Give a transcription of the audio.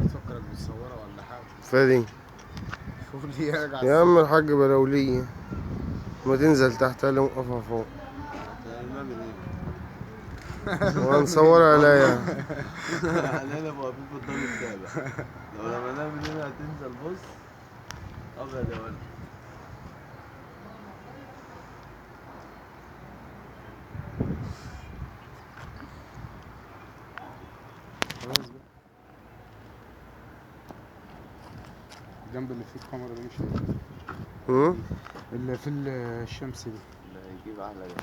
تفكرك بالصورة ولا حاجة؟ فادي شوف لي يرجع يا عم الحاج بلاولية، ما تنزل تحت قال لي وقفها فوق وهنصورها عليا. علينا واقفين في الدور السابع، لو لما نعمل هنا هتنزل. بص ابيض يا ولد. خلاص بقى. الجنب اللي فيه الكاميرا ده مش هيجيب. اللي في الشمس دي اللي هيجيب احلى ده.